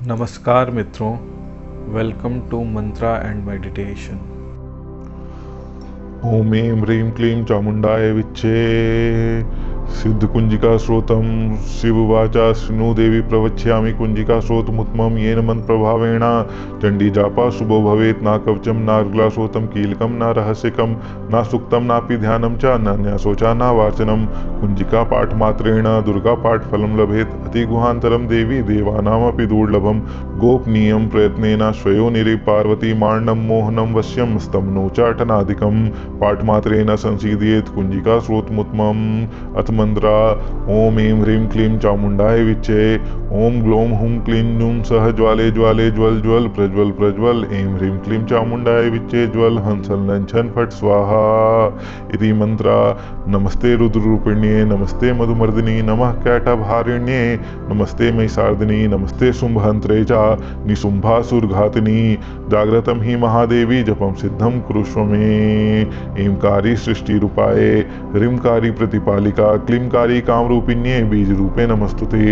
नमस्कार मित्रों, welcome to Mantra and meditation. ओम ऐं ह्रीं क्लीं चामुण्डाय विच्चे सिद्धकुञ्जिका श्रोतं शिववाचा शृणु देवी प्रवक्ष्यामि कुञ्जिका श्रोतमुत्तमं येन मन्त्रप्रभावेण चण्डी जापा शुभो भवेत् न कवचं न अर्ग्लाश्रोतं कीलकं न रहस्यकं न सूक्तं नापि ध्यानं च न न्यासोचा न वाचनं कुञ्जिका पाठमात्रेण दुर्गा पाठफलं लभेत् अतिगुहान्तरं देवी देवानामपि दुर्लभं गोपनीयं प्रयत्नेन स्वयोनिरि पार्वती मार्णं मोहनं वश्यं स्तम्नो चाटनादिकं पाठमात्रेण संसीदयेत् कुञ्जिका श्रोतमुत्तमम् अथ मंत्रा ओम ऐं ह्रीं क्लीं चामुण्डाय विच्चे ओम ग्लौं हुं क्लीं नुं सह ज्वाले ज्वाले ज्वल ज्वल प्रज्वल प्रज्वल ऐं ह्रीं क्लीं चामुण्डाय विच्चे ज्वल हंसल नंछन फट स्वाहा इति मंत्रा। नमस्ते रुद्ररूपिण्ये नमस्ते मधुमर्दिनी नमः कैटभारिण्ये नमस्ते महिषार्दिनी नमस्ते शुंभहंत्रे च निशुंभासुरघातिनी जाग्रतं हि महादेवी जपं सिद्धं कुरुष्व मे। ऐंकारी सृष्टिरूपाये ह्रींकारी प्रतिपालिका क्लींकारी कामरूपिण्ये बीजरूपे नमस्तुते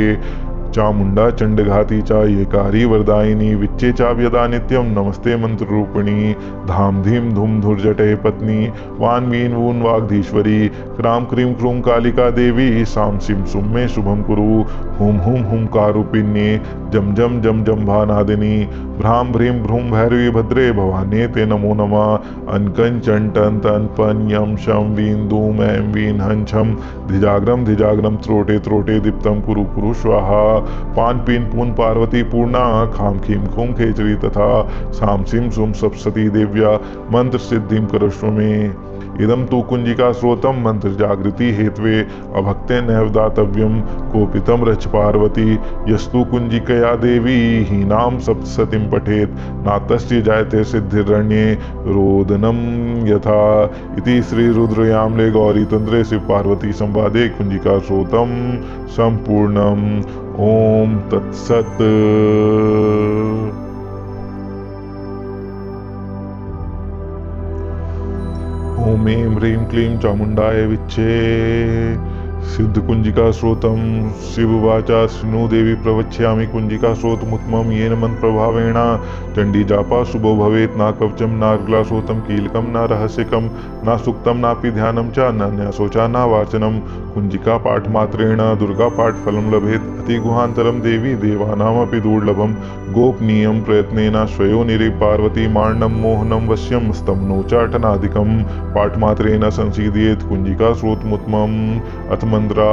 चामुण्डा चण्डघाती च येकारी वरदायिनी विच्चे चाव्यदा नित्यं नमस्ते मंत्ररूपिणी धाम धीम धूम धुर्जटे पत्नी वान वीन वून वाग्धीश्वरी क्राम क्रीं क्रूं कालिका देवी साम सिम सुम मे शुभम कुरु हुम हुंकारूपिण्ये जम जम जम जम्भानादिनी भ्राम भ्रीं भ्रूं भैरवी भद्रे भवाने ते नमो नमः अनकं चंटन तन पन यम शम वीन धूम ऐं वीन हंछम धिजाग्रम त्रोटे त्रोटे दीप्तम कुरु कुरु स्वाहा पान पीन पून पार्वती पूर्णा खाम खीम खूम खेचरी तथा साम सिम सुम सप्तती देव्या मंत्र सिद्धिम करुष्व मे। इदं तु कुञ्जिका श्रोतं मंत्र जागृति हेत्वे अभक्ते नैव दातव्यं कोपितं रच पार्वती यस्तु कुञ्जिकया देवी हीनां सप्तशतीं पठेत् नातस्य जायते सिद्धिरण्ये रोदनं यथा इति श्री रुद्रयामले गौरी तंत्रे शिव पार्वती संवादे कुञ्जिका श्रोतं संपूर्णम्। ओम तत्सत्। ओम ऐं ह्रीं क्लीं चामुण्डाय विच्चे सिद्धकुञ्जिका श्रोतं शिववाचा शृणु देवी प्रवक्ष्यामि कुञ्जिका श्रोतमुत्तमं येन मन्त्रप्रभावेण चण्डी जापा शुभो भवेत् न कवचं न अर्ग्लाश्रोतं कीलकं न रहस्यकं न सूक्तं नापि ध्यानं च न न्यासोचा न वाचनं कुञ्जिका पाठमात्रेण दुर्गा पाठफलं लभेत् अतिगुहान्तरं देवी देवानामपि दुर्लभं गोपनीयं प्रयत्नेन स्वयोनिरि पार्वती मार्णं मोहनं वश्यं स्तम्नो चाटनादिकं पाठमात्रेण संसीदयेत् कुञ्जिका श्रोतमुत्तमम् अथ मंत्रा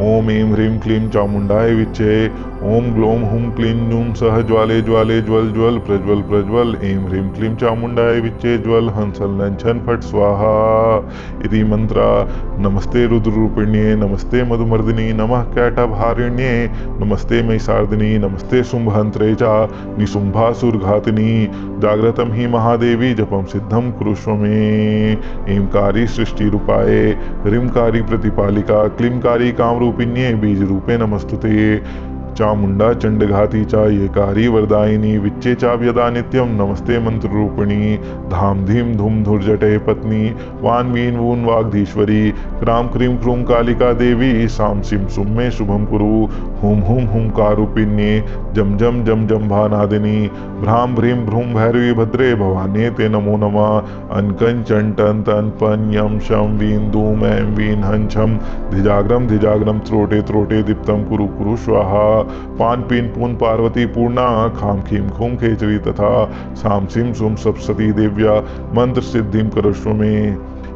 ओम ऐं ह्रीं क्लीं चामुण्डाय विच्चे ओम ग्लौं हुं क्लीं नुं सह ज्वाले ज्वाले ज्वल ज्वल प्रज्वल प्रज्वल ऐं ह्रीं क्लीं चामुण्डाय विच्चे ज्वल हंसल नंछन फट स्वाहा इति मंत्रा। नमस्ते रुद्ररूपिण्ये नमस्ते मधुमर्दिनी नमः कैटभारिण्ये नमस्ते महिषार्दिनी नमस्ते शुंभहंत्रे च निशुंभासुरघातिनी जाग्रतं हि महादेवी जपं सिद्धं कुरुष्व मे। ऐंकारी सृष्टिरूपाये ह्रींकारी प्रतिपालिका क्लींकारी कामरूपिण्ये बीजरूपे नमस्तुते चामुण्डा चण्डघाती च येकारी वरदायिनी विच्चे चाव्यदा नित्यं नमस्ते मंत्ररूपिणी धाम धीम धूम धुर्जटे पत्नी वान वीन वून वाग्धीश्वरी क्राम क्रीं क्रूं कालिका देवी साम सिम सुम मे शुभम कुरु हुम हुंकारूपिण्ये जम जम जम जम्भानादिनी भ्राम भ्रीं भ्रूं भैरवी भद्रे भवाने ते नमो नमः अनकं चंटन तन पन यम शम वीन धूम ऐं वीन हंछम धिजाग्रम त्रोटे त्रोटे दीप्तम कुरु कुरु स्वाहा पान पीन पून पार्वती पूर्णा खाम खीम खूम खेचरी तथा साम सिम सुम सप्तती देव्या मंत्र सिद्धिं करुष्व मे।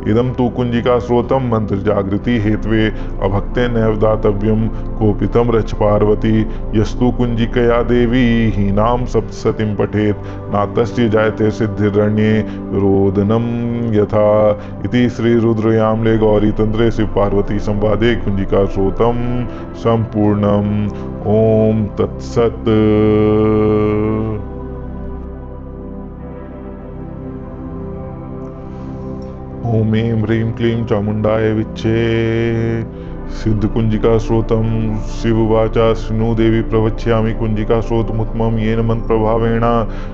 इदं तु कुञ्जिका श्रोतं मंत्र जागृति हेत्वे अभक्ते नैव दातव्यं कोपितं रच पार्वती यस्तु कुञ्जिकया देवी हीनां सप्तशतीं पठेत् नातस्य जायते सिद्धिरण्ये रोदनं यथा इति श्री रुद्रयामले गौरी तंत्रे शिव पार्वती संवादे कुञ्जिका श्रोतं संपूर्णम्। ओम तत्सत्। ओम ऐं ह्रीं क्लीं चामुण्डाय विच्चे सिद्धकुञ्जिका श्रोतं शिववाचा शृणु देवी प्रवक्ष्यामि कुञ्जिका श्रोतमुत्तमं येन मन्त्रप्रभावेण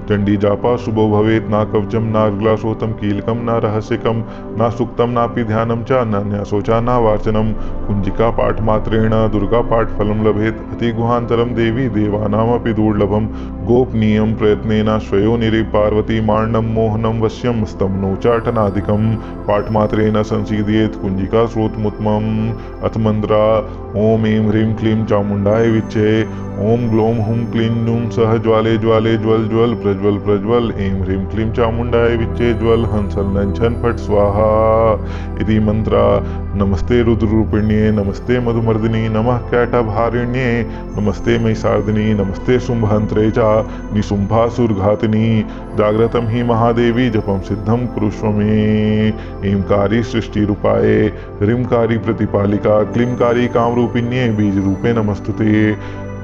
चण्डी जापा शुभो भवेत् न कवचं नार्ग्लाशोतं कीलकं न रहस्यकं न सूक्तं नापि ध्यानं च नान्यासोचा न वाचनं कुञ्जिका पाठमात्रेण दुर्गापाठफलं लभेत् अतिगुहान्तरं देवी देवानामपि दुर्लभं गोपनीयं प्रयत्नेन स्वयोनिरि पार्वती मार्णं मोहनं वश्यं स्तं नोचाटनादिकं पाठमात्रेण संसीदयेत् कुञ्जिका श्रोतमुत्तमम् अथ मंत्रा ओम ऐं ह्रीं क्लीं चामुण्डाय विच्चे ओम ग्लौं हुं क्लीं नुं सह ज्वाले ज्वाले ज्वल ज्वल प्रज्वल प्रज्वल ऐं ह्रीं क्लीं चामुण्डाय विच्चे ज्वल हंसल नंछन फट स्वाहा इति मंत्रा नमस्ते रुद्ररूपिण्ये नमस्ते मधुमर्दिनी नमः कैटभारिण्ये नमस्ते महिषार्दिनी नमस्ते शुंभहंत्रे च निशुंभासुरघातिनी जाग्रतं हि महादेवी जपं सिद्धं कुरुष्व मे ऐंकारी सृष्टिरूपाये ह्रींकारी प्रतिपालिका क्लींकारी कामरूपिण्ये बीजरूपे नमस्तुते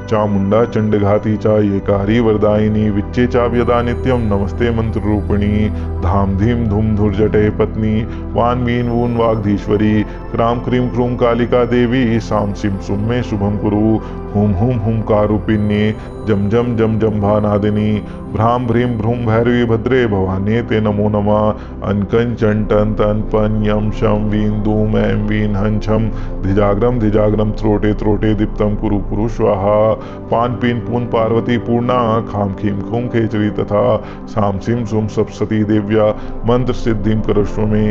चामुण्डा चण्डघाती च येकारी वरदायिनी विच्चे चाव्यदा नित्यं नमस्ते मंत्ररूपिणी धाम धीम धूम धुर्जटे पत्नी वान वीन वून वाग्धीश्वरी क्राम क्रीं क्रूं कालिका देवी साम सिम सुम मे शुभम कुरु हुम हुम हुंकारूपिण्ये जम जम जम जम्भानादिनी भ्राम भ्रीं भ्रूं भैरवी भद्रे भवाने ते नमो नमः अनकंचन टन तन पन यम शम वीन धूम ऐं वीन हंछम धिजाग्रम त्रोटे त्रोटे दीप्तम कुरु कुरु स्वाहा पान पीन पून पार्वती पूर्णा खाम खीम खूम खेचरी तथा साम सिम सुम सप्तती देव्या मंत्र सिद्धिं करुष्व मे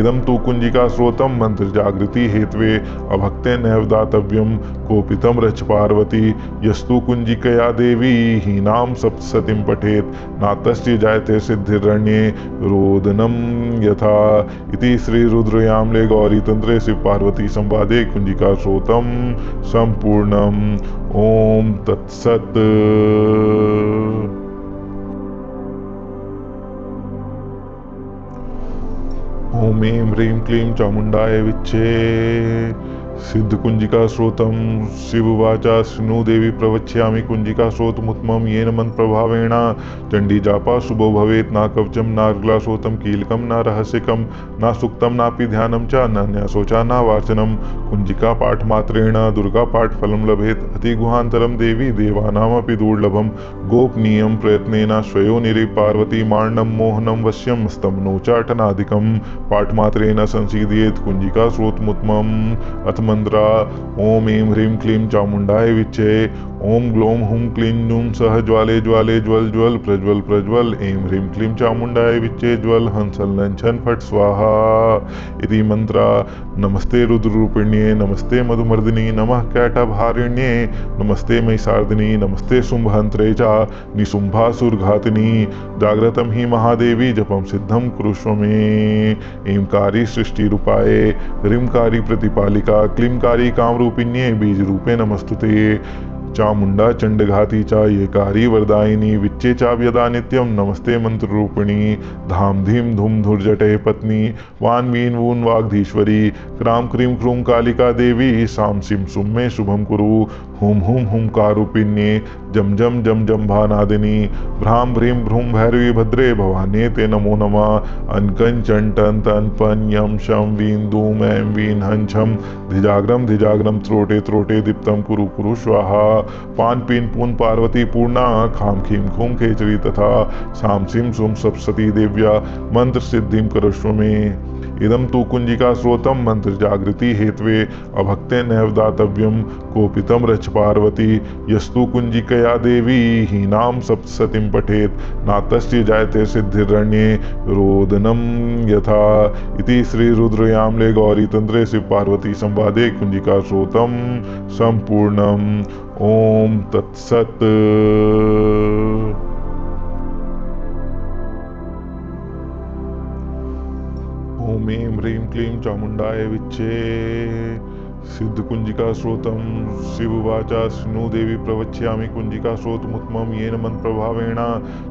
इदं तु कुञ्जिका श्रोतं मंत्र जागृति हेत्वे अभक्ते नैव दातव्यं कोपितं रच पार्वती यस्तु कुञ्जिकया देवी हीनां सप्तशतीं पठेत् नातस्य जायते सिद्धिरण्ये रोदनं यथा इति श्री रुद्रयामले गौरी तंत्रे शिव पार्वती संवादे कुञ्जिका श्रोतं संपूर्णम् ओम तत्सत्। ओम ऐं ह्रीं क्लीं चामुण्डाय विच्चे सिद्धकुञ्जिका श्रोतं शिववाचा शृणु देवी प्रवक्ष्यामि कुञ्जिका श्रोतमुत्तमं येन मन्त्रप्रभावेण चण्डी जापा शुभो भवेत् न कवचं नार्ग्लाशोतं कीलकं न रहस्यकं न सूक्तं नापि ध्यानं च नान्यासोचा न वाचनं कुञ्जिका पाठमात्रेण दुर्गापाठफलं लभेत् अतिगुहान्तरं देवी देवानामपि दुर्लभं गोपनीयं प्रयत्नेन स्वयोनिरि पार्वती मार्णं मोहनं वश्यं स्तं नोचाटनादिकं पाठमात्रेण संसीदयेत् कुञ्जिका श्रोतमुत्तमम् अथ मंत्रा ओम ऐं ह्रीं क्लीं चामुण्डाय विच्चे ओम ग्लौं हुं क्लीं नुं सह ज्वाले ज्वाले ज्वल ज्वल प्रज्वल प्रज्वल ऐं ह्रीं क्लीं चामुण्डाय विच्चे ज्वल हंसल नंछन फट स्वाहा इति मंत्रा नमस्ते रुद्ररूपिण्ये नमस्ते मधुमर्दिनी नमः कैटभारिण्ये नमस्ते महिषार्दिनी नमस्ते शुंभहंत्रे च निशुंभासुरघातिनी जाग्रतं हि महादेवी जपं सिद्धं कुरुष्व मे ऐंकारी सृष्टिरूपाये ह्रींकारी प्रतिपालिका क्लींकारी कामरूपिण्ये बीजरूपे नमस्तुते चामुण्डा चण्डघाती च येकारी वरदायिनी विच्चे चाव्यदा नित्यं नमस्ते मंत्ररूपिणी धाम धीम धूम धुर्जटे पत्नी वान वीन वून वाग्धीश्वरी क्राम क्रीं क्रूं कालिका देवी साम सिम सुम मे शुभम कुरु हुम हुम हुंकारूपिण्ये जम जम जम जम्भानादिनी भ्राम भ्रीं भ्रूं भैरवी भद्रे भवाने ते नमो नमः अनकंचन टन तन पन यम शम वीन धूम ऐं वीन हंछम धिजाग्रम त्रोटे त्रोटे दीप्तम कुरु कुरु स्वाहा पान पीन पून पार्वती पूर्णा खाम खीम खूम खेचरी तथा साम सिम सुम सप्तशती देव्या मंत्र सिद्धिं करुष्व मे इदं तु कुञ्जिका श्रोतं मंत्र जागृति हेत्वे अभक्ते नैव दातव्यं कोपितं रच पार्वती यस्तु कुञ्जिकया देवी हीनां सप्तशतीं पठेत् नातस्य जायते सिद्धिरण्ये रोदनं यथा इति श्री रुद्रयामले गौरी तंत्रे शिव पार्वती संवादे कुञ्जिका श्रोतं संपूर्णम् ओम तत्सत्। ओम ऐं ह्रीं क्लीं चामुण्डाय विच्चे सिद्धकुञ्जिका श्रोतं शिववाचा शृणु देवी प्रवक्ष्यामि कुञ्जिका श्रोतमुत्तमं येन मन्त्रप्रभावेण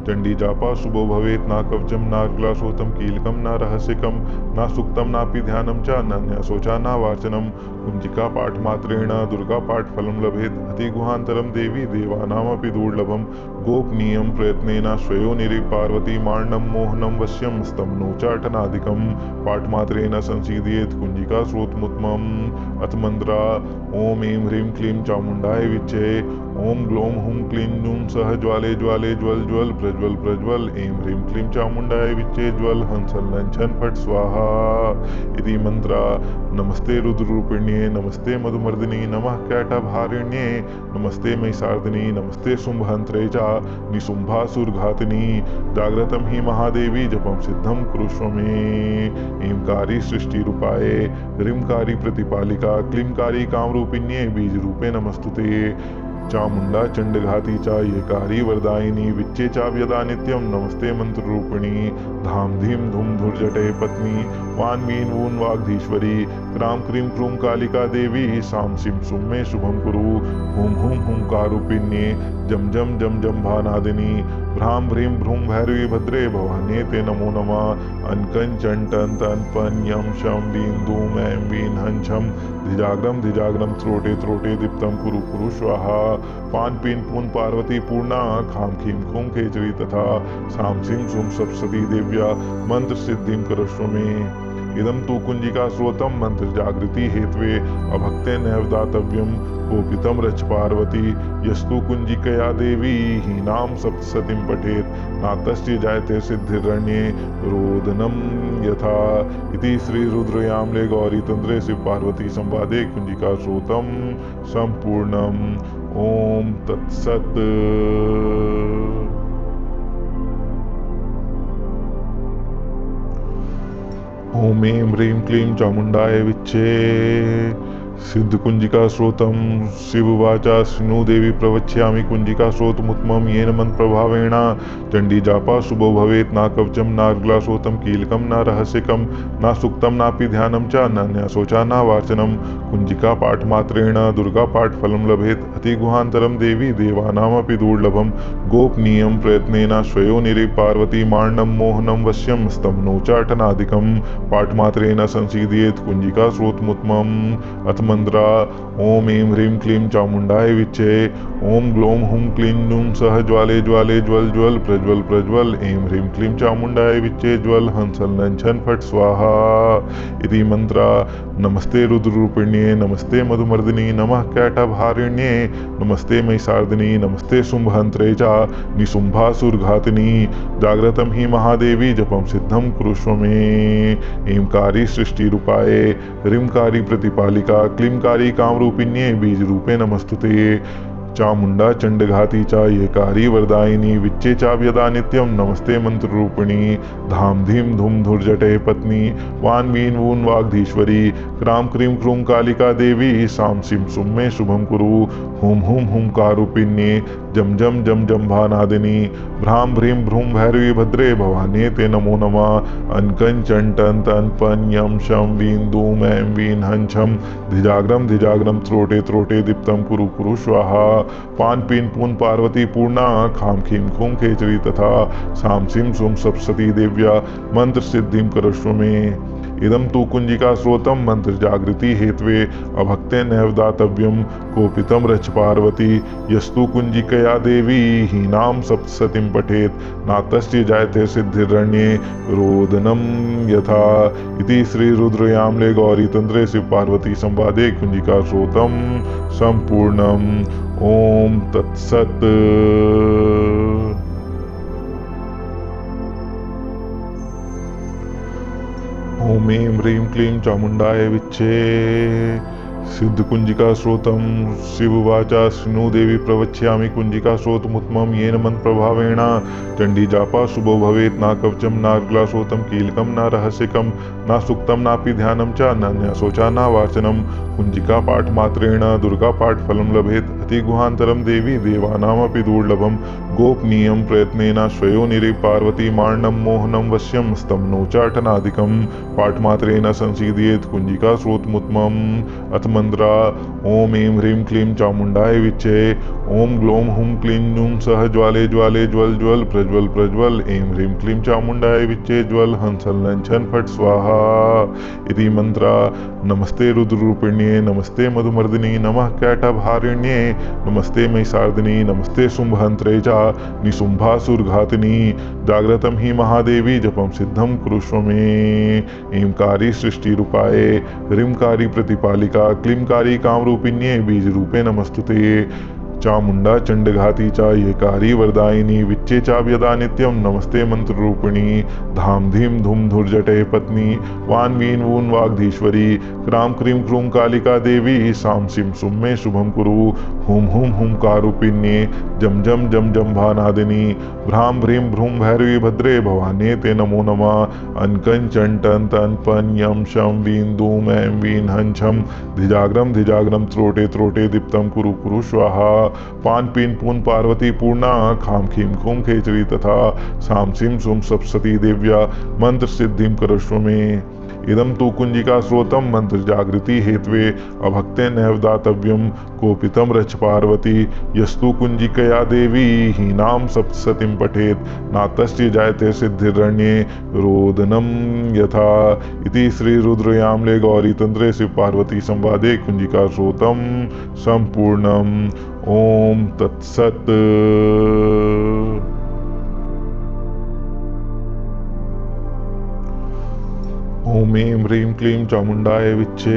चण्डी जापा शुभो भवेत् न कवचं नार्ग्लाशोतं कीलकं न रहस्यकं न सूक्तं नापि ध्यानं च नान्यासोचा न वाचनं कुञ्जिका पाठमात्रेण दुर्गापाठफलं लभेत् अतिगुहान्तरं देवी देवानामपि दुर्लभं गोपनीयं प्रयत्नेन स्वयोनिरि पार्वती मार्णं मोहनं वश्यं स्तं नोचाटनादिकं पाठमात्रेण संसीदयेत् कुञ्जिका श्रोतमुत्तमम् अथ मंत्रा ओम ऐं ह्रीं क्लीं चामुंडाय विच्चे ओम ग्लौं हुं क्लीं जूं सह ज्वाले ज्वाले ज्वल ज्वल प्रज्वल प्रज्वल ऐं ह्रीं क्लीं चामुंडाय विच्चे ज्वल हंसल लंछन फट स्वाहा इति मंत्रा नमस्ते रुद्ररूपिण्ये नमस्ते मधुमर्दिनी नमः कैटभारिण्ये नमस्ते महिषार्दिनी नमस्ते शुंभहंत्रे च निशुंभासुरघातिनी जाग्रतं हि महादेवी जपं सिद्धं कुरुष्व मे ऐंकारी सृष्टिरूपाय ह्रींकारी प्रतिपालिका क्लींकारी कामरूपिण्ये बीजरूपे नमस्तुते चामुंडा चंडघाती चा येकारी वरदायिनी विच्चे चा व्यदा नित्यं नमस्ते मंत्ररूपिणी धाम धीम धूम धुर्जटे पत्नी वान mean वून वाग्धीश्वरी cram cream क्रूम Kalika Devi साम सिम सुम में शुभम कुरु हुम हुम हुंकारूपिण्ये जम जम जम जम भानादिनी भ्राम भ्रीं भ्रूं भैरवी भद्रे भवान्ये ते नमो नमः अनकं चंटन तन पन यम शम वीं धूम ऐं वीं हंछम धिजाग्रम त्रोटे त्रोटे दीप्तं कुरु कुरु स्वाहा पान पीन पून पार्वती पूर्णा खाम खीम खूम खेचरी तथा साम सिम सुम सप्तशती देव्या मंत्र सिद्धिं करस्व मे इदं तु कुंजिका स्रोतं मंत्र जागृति हेत्वे अभक्ते नैवदातव्यं कोपितं रच पार्वती यस्तु कुंजिकया देवी हीनां सप्तशतीं पठेत् नातस्य जायते सिद्धिरण्ये रोदनं यथा इति श्री रुद्रयामले गौरी तंत्रे शिव पार्वती संवादे कुंजिका स्रोतं संपूर्णम् ओम तत्सत्। ओम ऐं ह्रीं क्लीं चामुंडाय विच्चे सिद्ध कुंजिका स्रोतं शिववाचा शृणु देवी प्रवक्ष्यामि कुंजिका स्रोतमुत्तमं येन मंत्रप्रभावेण चंडी जापा शुभो भवेत् न कवचं न ग्लासोतं कीलकं न रहस्यकं न सुक्तं नापि ध्यानं च न न्यासोचा न वाचनं कुंजिका पाठमात्रेण दुर्गा पाठफलं लभेत् अतिगुहान्तरं देवी देवानामपि दुर्लभं गोपनीयं प्रयत्नेन स्वयोनिरि पार्वती मार्णं मोहनं वश्यं स्तम्नो चाटनादिकं पाठमात्रेण संसीदयेत् कुंजिका स्रोतमुत्तमम् अथ मंत्रा ओम ऐं ह्रीं क्लीं चामुंडाय विच्चे ओम ग्लौं हुं क्लीं जूं सह ज्वाले ज्वाले ज्वल ज्वल प्रज्वल प्रज्वल ऐं ह्रीं क्लीं चामुंडाय विच्चे ज्वल हंसल लंछन फट स्वाहा इति मंत्रा नमस्ते रुद्ररूपिण्ये नमस्ते मधुमर्दिनी नमः कैटभारिण्ये नमस्ते महिषार्दिनी नमस्ते शुंभहंत्रे च निशुंभासुरघातिनी जाग्रतं हि महादेवी जपं सिद्धं कुरुष्व मे ऐंकारी सृष्टिरूपाय ह्रींकारी प्रतिपालिका क्लींकारी कामरूपिण्ये बीजरूपे नमस्तुते चामुंडा चंडघाती चा येकारी वरदायिनी विच्चे चा व्यदा नित्यं नमस्ते मंत्ररूपिणी धाम धीम धूम धुर्जटे पत्नी वान वीन वून वाग्धीश्वरी क्राम क्रीं क्रूं कालिका देवी साम सिम सुम में शुभम कुरु हुम हुम हुंकारूपिण्ये जम जम जम जम भानादिनी भ्राम भ्रीं भ्रूं भैरवी भद्रे भवान्ये ते नमो नमः अनकं चंटन तन पन यम शम वीं धूम ऐं वीं हंछम धिजाग्रम त्रोटे त्रोटे दीप्तं कुरु कुरु स्वाहा पान पीन पून पार्वती पूर्णा खाम खीम खूम खेचरी तथा साम सिम सुम सप्तशती देव्या मंत्र सिद्धिं करस्व मे इदं तु कुंजिका स्रोतं मंत्र जागृति हेत्वे अभक्ते नैवदातव्यं कोपितं रच पार्वती यस्तु कुंजिकया देवी हीनां सप्तशतीं पठेत् नातस्य जायते सिद्धिरण्ये रोदनं यथा इति श्री रुद्रयामले गौरी तंत्रे शिव पार्वती संवादे कुंजिका स्रोतं संपूर्णम् ओम तत्सत्। ओम ऐं ह्रीं क्लीं चामुंडाय विच्चे सिद्ध कुंजिका स्रोतं शिववाचा शृणु देवी प्रवक्ष्यामि कुंजिका स्रोतमुत्तमं येन मंत्रप्रभावेण चंडी जापा शुभो भवेत् न कवचं न ग्लासोतं कीलकं न रहस्यकं न सुक्तं नापि ध्यानं च न न्यासोचा न वाचनं कुंजिका पाठमात्रेण दुर्गा पाठफलं लभेत् अतिगुहान्तरं देवी देवानामपि दुर्लभं गोपनीयं प्रयत्नेन स्वयोनिरि पार्वती मार्णं मोहनं वश्यं स्तम्नो चाटनादिकं पाठमात्रेण संसीदयेत् कुंजिका स्रोतमुत्तमम् अथ मंत्रा ओम ऐं ह्रीं क्लीं चामुंडाय विच्चे ओम ग्लौं हुं क्लीं जूं सह ज्वाले ज्वाले ज्वल ज्वल प्रज्वल प्रज्वल ऐं ह्रीं क्लीं चामुंडाय विच्चे ज्वल हंसल लंछन फट स्वाहा इति मंत्रा नमस्ते रुद्ररूपिण्ये नमस्ते मधुमर्दिनी नमः कैटभारिण्ये नमस्ते महिषार्दिनी नमस्ते शुंभहंत्रे च निशुम्भासुरघातिनी जाग्रतं हि महादेवी जपं सिद्धं कुरुष्व मे। ऐंकारी सृष्टिरूपाय ह्रींकारी प्रतिपालिका क्लींकारी कामरूपिण्ये बीजरूपे नमस्तुते। चामुंडा चंडघाती चा येकारी वरदायिनी विच्चे चाव्यदा नित्यं नमस्ते मंत्ररूपिणी। धाम धीम धूम धुर्जटे पत्नी वान Wien वून वाग्धीश्वरी cram cream क्रूम Kalika Devi साम सिम सुम मे शुभम कुरु। हुम हुम हुम कारूपिण्ये जम जम जम जम भानादिनी भ्राम भ्रीम भ्रूम भैरवी भद्रे भवाने ते नमो नमः। अनकं चंटन तन पन यम शम वीन धूम ऐं वीन हंछम धिजाग्रम धिजाग्रम त्रोटे त्रोटे दीप्तम कुरु कुरु स्वाहा। पान पीन पून पार्वती पूर्णा खाम खीम खूम खेचरी तथा साम सिम सुम सप्तती देव्या मंत्र सिद्धिम करस्व मे। इदम तु कुंजिका स्रोतम मंत्र जागृति हेत्वे अभक्ते नैव दातव्यम कोपितम रच पार्वती यस्तु कुंजिकया देवी हीनाम सप्तसतीं पठेत नातस्य जायते सिद्धिरण्ये रोदनम यथा। इति श्री रुद्रयामले गौरी तंत्रे शिव पार्वती संवादे कुंजिका स्रोतम संपूर्णम। ओम तत्सत। ओम ऐं ह्रीं क्लीं चामुंडाय विच्चे।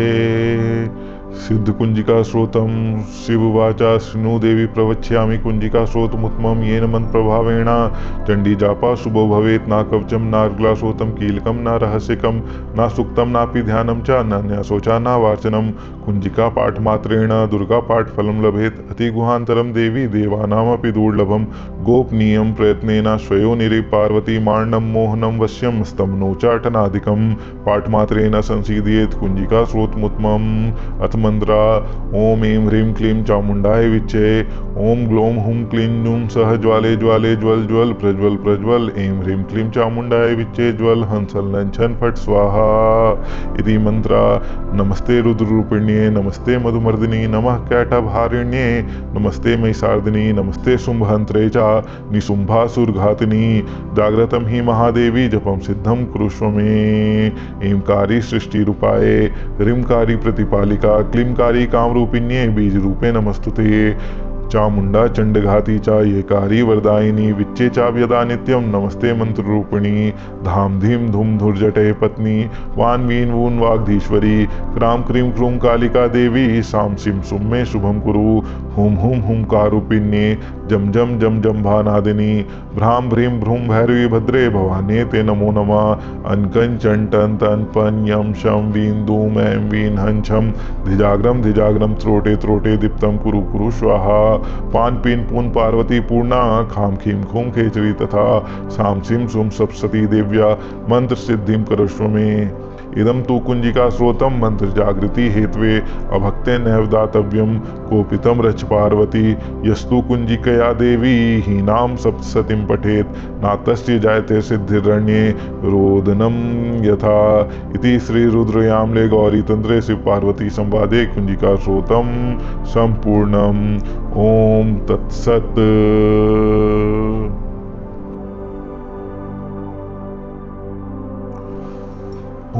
सिद्ध कुंजिका स्रोतम शिववाचा शृणु देवी प्रवक्ष्यामि कुंजिका स्रोतमुत्तमं येन मंत्र प्रभावेण चंडी जापा शुभो भवेत् न कवचम न अर्ग्लासोतं कीलकम न रहस्यकम न सुक्तम नापि ध्यानं च नान्यासोचा न वाचनम। कुंजिका पाठ मात्रेण दुर्गा पाठ फलं लभेत अति गुहांतरम देवी देवानामपि दुर्लभम। गोपनीयं प्रयत्नेन स्वयोनिरि पार्वती मार्णं मोहनं वश्यं स्तम्नोचाटनादिकं पाठमात्रेण संसीदयेत् कुंजिका स्रोतमुत्तमम्। अथ मंत्रा ओम ऐं ह्रीं क्लीं चामुंडाय विच्चे। ओम ग्लोम हुम क्लीं नुम सह ज्वाले ज्वाले ज्वल ज्वल प्रज्वल प्रज्वल ऐं ह्रीं क्लीं चामुंडाय विच्चे ज्वल हंसल लंछन फट स्वाहा। इति मंत्रा नमस्ते रुद्ररूपिण्ये नमस्ते मधुमर्दिनी नमः कैटभारिण्ये नमस्ते महिषार्दिनी नमस्ते शुंभहंत्रे च निशुंभासुरघातिनी जाग्रतं हि महादेवी जपं सिद्धं कुरुष्व मे। ऐंकारी सृष्टिरूपाय ह्रींकारी प्रतिपालिका क्लींकारी कामरूपिण्ये बीजरूपे नमस्तुते। चामुंडा चंडघाती चा येकारी वरदायिनी विच्चे चाव्यदा नित्यं नमस्ते मंत्ररूपिणी। धाम धीम धूम धुर्जटे पत्नी वान Wien वून वाग्धीश्वरी cram cream क्रूम Kalika Devi साम सिम सुम मे शुभम कुरु। हुम हुम हुम कारूपिण्ये जम जम जम जम भानादिनी भ्राम भ्रीम भ्रूम भैरवी भद्रे भवाने ते नमो नमः। अनकं चंटन तन पन यम शम वीन धूम ऐं वीन हंछम धिजाग्रम धिजाग्रम त्रोटे त्रोटे दीप्तम कुरु कुरु स्वाहा। पान पीन पून पार्वती पूर्णा खाम खीम खूम खेचरी तथा साम सिम सुम सप्तती देव्या मंत्र सिद्धिम करस्व मे। इदम तु कुंजिका स्रोतम मंत्र जागृति हेत्वे अभक्ते नैव दातव्यम कोपितम रच पार्वती यस्तु कुंजिकया देवी हीनाम सप्तसतीं पठेत नातस्य जायते सिद्धिरण्ये रोदनम यथा। इति श्री रुद्रयामले गौरी तंत्रे शिव पार्वती संवादे कुंजिका स्रोतम संपूर्णम। ओम तत्सत।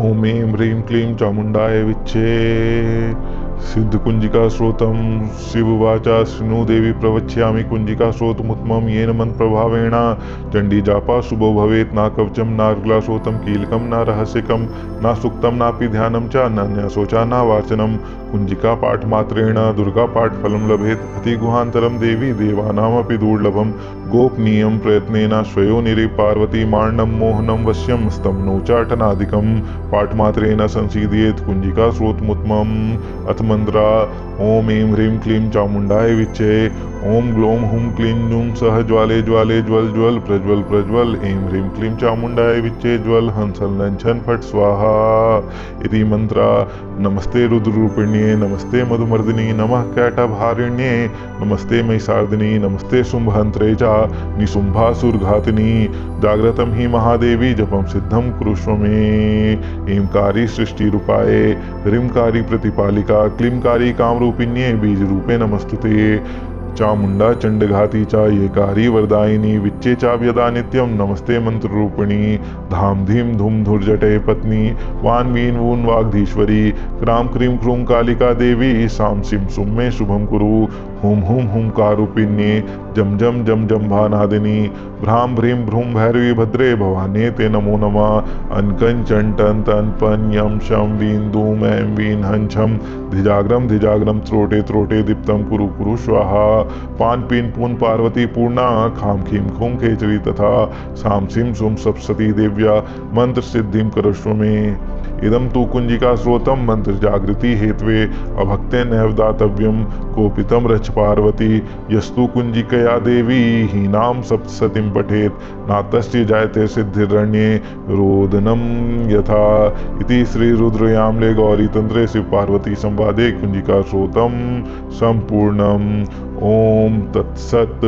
ओम ऐं ह्रीं क्लीं चामुंडाय विच्चे। सिद्ध कुंजिका स्रोतम शिववाचा शृणु देवी प्रवक्ष्यामि कुंजिका स्रोतमुत्तमं येन मंत्र प्रभावेण चंडी जापा शुभो भवेत् न कवचम न अर्ग्लासोतं कीलकम न रहस्यकम न सुक्तम नापि ध्यानं च नान्यासोचा न वाचनम। कुंजिका पाठ मात्रेण दुर्गा पाठ फलं लभेत अति गुहांतरम देवी देवानामपि दुर्लभम। गोपनीयं प्रयत्नेन स्वयोनिरि पार्वती मार्णं मोहनं वश्यं स्तम्नोचाटनादिकं पाठमात्रेण संसीदयेत् कुंजिका स्रोतमुत्तमम्। अथ मंत्रा ओम ऐं ह्रीं क्लीं चामुंडाय विच्चे। ओम ग्लोम हुम क्लीं नुम सह ज्वाले ज्वाले ज्वल ज्वल प्रज्वल प्रज्वल ऐं ह्रीं क्लीं चामुंडाय विच्चे ज्वल हंसल लंछन फट स्वाहा। इति मंत्रा नमस्ते रुद्ररूपिण्ये नमस्ते मधुमर्दिनी नमः कैटभारिण्ये नमस्ते महिषार्दिनी नमस्ते शुंभहंत्रे च निशुंभासुरघातिनी जाग्रतं हि महादेवी जपं सिद्धं कुरुष्व मे। ऐंकारी सृष्टिरूपाय ह्रींकारी प्रतिपालिका क्लींकारी कामरूपिण्ये बीजरूपे नमस्तुते। चामुंडा चंडघाती चा येकारी वरदायिनी विच्चे चाव्यदा नित्यं नमस्ते मंत्ररूपिणी। धाम धीम धूम धुर्जटे पत्नी वान Wien वून वाग्धीश्वरी cram cream क्रूम Kalika Devi साम सिम सुम मे शुभम कुरु। हुम हुम हुंकारूपिण्ये जम जम जम जम्भानादिनी भ्राम भ्रीं भ्रूं भैरवी भद्रे भवाने ते नमो नमः अनकंचन टन तन पन यम शम वीन धूम ऐं वीन हंछम धिजाग्रम त्रोटे त्रोटे दीप्तम कुरु कुरु स्वाहा पान पीन पून पार्वती पूर्णा खाम खीम खूम खेचरी तथा साम सिम सुम सप्सती देव्या मंत्र सिद्धिम करस्व में इदम तु कुंजिका स्रोतम मंत्र जागृति हेत्वे अभक्ते नैव दातव्यम कोपितम रच पार्वती यस्तु कुंजिकया देवी हीनाम सप्तसतीम पठेत नातस्य जायते सिद्धिरण्ये रोदनम यथा इति श्री रुद्रयामले गौरी तंत्रे शिव पार्वती संवादे कुंजिका स्रोतम संपूर्णम। ओम तत्सत।